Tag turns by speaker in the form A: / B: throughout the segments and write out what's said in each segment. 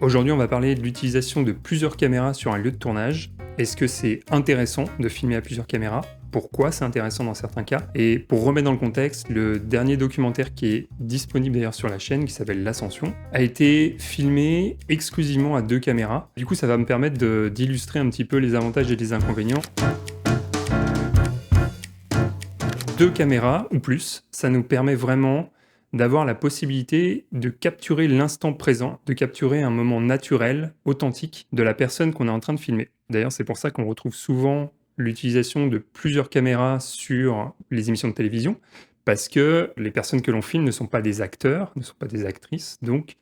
A: Aujourd'hui, on va parler de l'utilisation de plusieurs caméras sur un lieu de tournage. Est-ce que c'est intéressant de filmer à plusieurs caméras? Pourquoi c'est intéressant dans certains cas? Et pour remettre dans le contexte, le dernier documentaire qui est disponible d'ailleurs sur la chaîne, qui s'appelle L'Ascension, a été filmé exclusivement à 2 caméras. Du coup, ça va me permettre d'illustrer un petit peu les avantages et les inconvénients. 2 caméras ou plus, ça nous permet vraiment d'avoir la possibilité de capturer l'instant présent, de capturer un moment naturel, authentique de la personne qu'on est en train de filmer. D'ailleurs, c'est pour ça qu'on retrouve souvent l'utilisation de plusieurs caméras sur les émissions de télévision, parce que les personnes que l'on filme ne sont pas des acteurs, ne sont pas des actrices, donc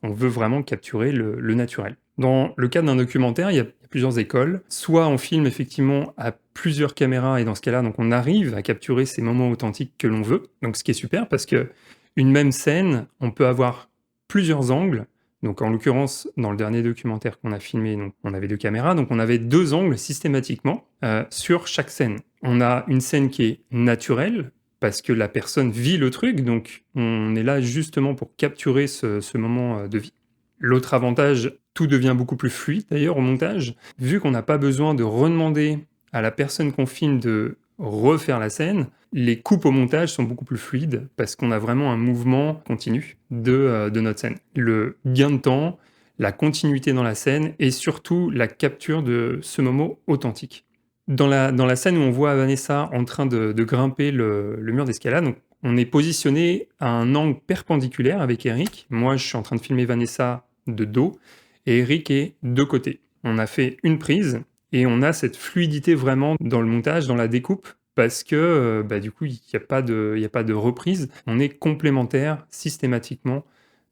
A: on veut vraiment capturer le naturel. Dans le cadre d'un documentaire, il y a plusieurs écoles. Soit on filme effectivement à plusieurs caméras et dans ce cas-là, donc on arrive à capturer ces moments authentiques que l'on veut. Donc ce qui est super parce que une même scène, on peut avoir plusieurs angles. Donc en l'occurrence, dans le dernier documentaire qu'on a filmé, donc, on avait 2 caméras, donc on avait 2 angles systématiquement sur chaque scène. On a une scène qui est naturelle, parce que la personne vit le truc, donc on est là justement pour capturer ce moment de vie. L'autre avantage, tout devient beaucoup plus fluide d'ailleurs au montage, vu qu'on n'a pas besoin de redemander à la personne qu'on filme de refaire la scène, les coupes au montage sont beaucoup plus fluides parce qu'on a vraiment un mouvement continu de notre scène. Le gain de temps, la continuité dans la scène et surtout la capture de ce moment authentique. Dans la scène où on voit Vanessa en train de grimper le mur d'escalade, donc on est positionné à un angle perpendiculaire avec Eric. Moi, je suis en train de filmer Vanessa de dos et Eric est de côté. On a fait une prise et on a cette fluidité vraiment dans le montage, dans la découpe, parce que du coup, il n'y a pas de reprise. On est complémentaires systématiquement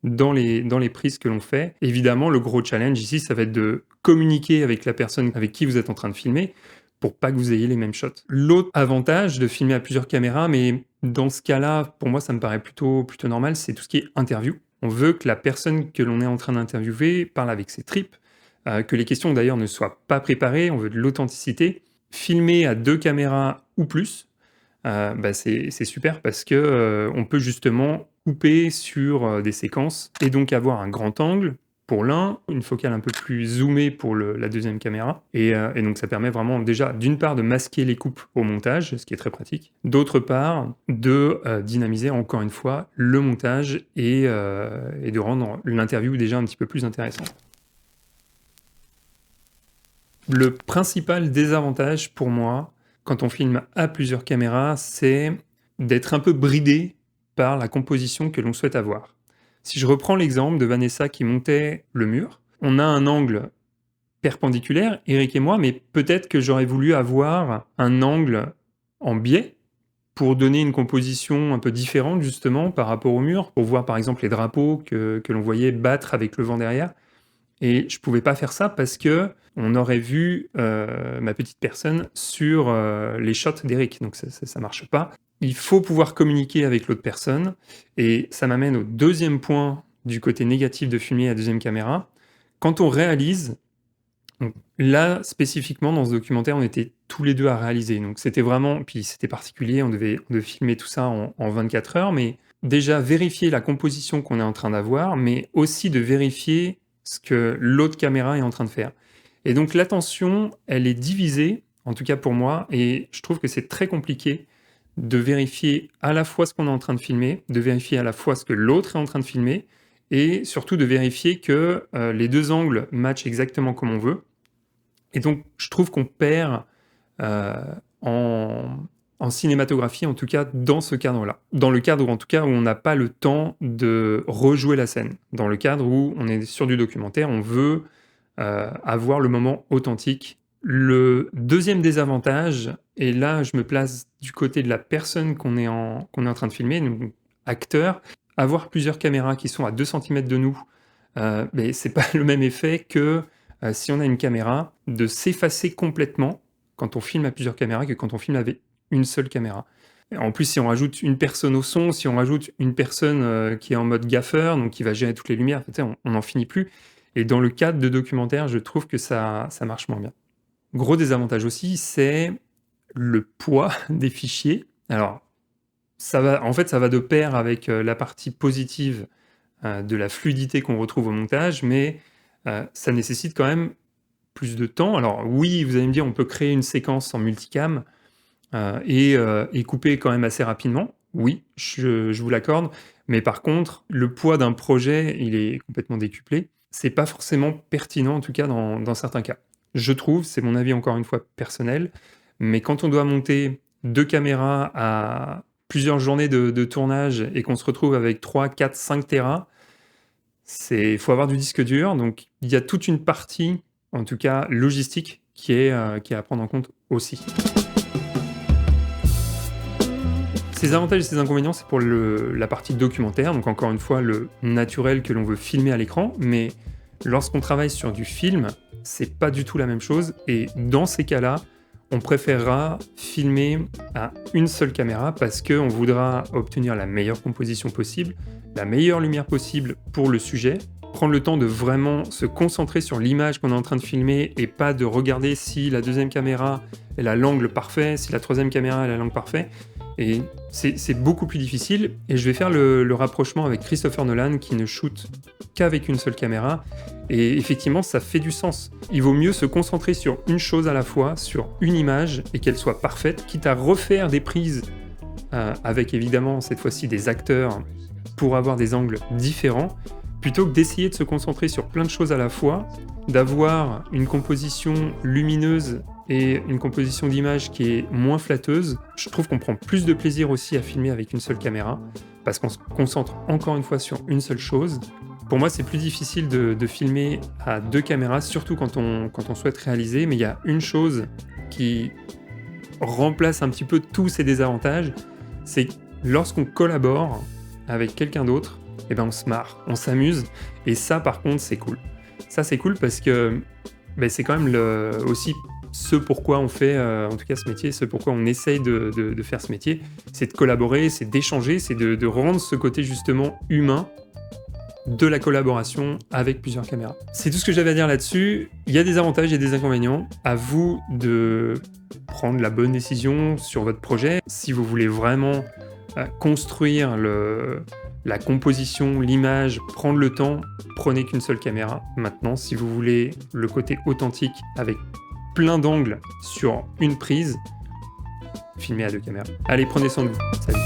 A: dans les prises que l'on fait. Évidemment, le gros challenge ici, ça va être de communiquer avec la personne avec qui vous êtes en train de filmer pour pas que vous ayez les mêmes shots. L'autre avantage de filmer à plusieurs caméras, mais dans ce cas-là, pour moi, ça me paraît plutôt normal, c'est tout ce qui est interview. On veut que la personne que l'on est en train d'interviewer parle avec ses tripes, que les questions d'ailleurs ne soient pas préparées, on veut de l'authenticité. Filmer à 2 caméras ou plus, c'est super parce que on peut justement couper sur des séquences et donc avoir un grand angle pour l'un, une focale un peu plus zoomée pour la deuxième caméra. Et donc ça permet vraiment déjà d'une part de masquer les coupes au montage, ce qui est très pratique. D'autre part de dynamiser encore une fois le montage et de rendre l'interview déjà un petit peu plus intéressante. Le principal désavantage pour moi, quand on filme à plusieurs caméras, c'est d'être un peu bridé par la composition que l'on souhaite avoir. Si je reprends l'exemple de Vanessa qui montait le mur, on a un angle perpendiculaire, Eric et moi, mais peut-être que j'aurais voulu avoir un angle en biais pour donner une composition un peu différente justement par rapport au mur, pour voir par exemple les drapeaux que l'on voyait battre avec le vent derrière. Et je pouvais pas faire ça parce que on aurait vu ma petite personne sur les shots d'Eric, donc ça marche pas. Il faut pouvoir communiquer avec l'autre personne, et ça m'amène au deuxième point du côté négatif de filmer à deuxième caméra. Quand on réalise, donc là spécifiquement dans ce documentaire, on était tous les deux à réaliser, donc c'était vraiment, puis c'était particulier, on devait filmer tout ça en 24 heures, mais déjà vérifier la composition qu'on est en train d'avoir, mais aussi de vérifier ce que l'autre caméra est en train de faire. Et donc l'attention, elle est divisée, en tout cas pour moi, et je trouve que c'est très compliqué de vérifier à la fois ce qu'on est en train de filmer, de vérifier à la fois ce que l'autre est en train de filmer, et surtout de vérifier que les 2 angles matchent exactement comme on veut. Et donc je trouve qu'on perd en cinématographie, en tout cas dans ce cadre-là. Dans le cadre, en tout cas, où on n'a pas le temps de rejouer la scène. Dans le cadre où on est sur du documentaire, on veut avoir le moment authentique. Le deuxième désavantage, et là je me place du côté de la personne qu'on est en train de filmer, donc acteur, avoir plusieurs caméras qui sont à 2 cm de nous, mais c'est pas le même effet que si on a une caméra, de s'effacer complètement quand on filme à plusieurs caméras que quand on filme avec une seule caméra. En plus, si on rajoute une personne au son, si on rajoute une personne qui est en mode gaffeur, donc qui va gérer toutes les lumières, on n'en finit plus. Et dans le cadre de documentaire, je trouve que ça marche moins bien. Gros désavantage aussi, c'est le poids des fichiers. Alors, ça va de pair avec la partie positive de la fluidité qu'on retrouve au montage, mais ça nécessite quand même plus de temps. Alors oui, vous allez me dire, on peut créer une séquence en multicam, et couper quand même assez rapidement. Oui, je vous l'accorde, mais par contre, le poids d'un projet, il est complètement décuplé. C'est pas forcément pertinent, en tout cas dans certains cas. Je trouve, c'est mon avis encore une fois personnel, mais quand on doit monter 2 caméras à plusieurs journées de tournage et qu'on se retrouve avec 3, 4, 5 téras, faut avoir du disque dur, donc il y a toute une partie, en tout cas logistique, qui est à prendre en compte aussi. Ses avantages et ses inconvénients, c'est pour la partie documentaire, donc encore une fois, le naturel que l'on veut filmer à l'écran, mais lorsqu'on travaille sur du film, c'est pas du tout la même chose, et dans ces cas-là, on préférera filmer à une seule caméra parce qu'on voudra obtenir la meilleure composition possible, la meilleure lumière possible pour le sujet, prendre le temps de vraiment se concentrer sur l'image qu'on est en train de filmer et pas de regarder si la deuxième caméra elle a l'angle parfait, si la troisième caméra elle a l'angle parfait. Et c'est beaucoup plus difficile, et je vais faire le rapprochement avec Christopher Nolan qui ne shoot qu'avec une seule caméra, et effectivement ça fait du sens. Il vaut mieux se concentrer sur une chose à la fois, sur une image, et qu'elle soit parfaite, quitte à refaire des prises avec évidemment cette fois-ci des acteurs pour avoir des angles différents, plutôt que d'essayer de se concentrer sur plein de choses à la fois, d'avoir une composition lumineuse et une composition d'image qui est moins flatteuse. Je trouve qu'on prend plus de plaisir aussi à filmer avec une seule caméra, parce qu'on se concentre encore une fois sur une seule chose. Pour moi, c'est plus difficile de filmer à 2 caméras, surtout quand on souhaite réaliser, mais il y a une chose qui remplace un petit peu tous ces désavantages, c'est que lorsqu'on collabore avec quelqu'un d'autre, eh ben on se marre, on s'amuse, et ça par contre c'est cool. Ça c'est cool parce que c'est quand même aussi ce pourquoi on fait en tout cas ce métier, ce pourquoi on essaye de faire ce métier, c'est de collaborer, c'est d'échanger, c'est de rendre ce côté justement humain de la collaboration avec plusieurs caméras. C'est tout ce que j'avais à dire là-dessus. Il y a des avantages et des inconvénients. À vous de prendre la bonne décision sur votre projet. Si vous voulez vraiment construire la composition, l'image, prendre le temps, prenez qu'une seule caméra. Maintenant, si vous voulez le côté authentique avec plein d'angles sur une prise, filmez à 2 caméras. Allez, prenez soin de vous. Salut.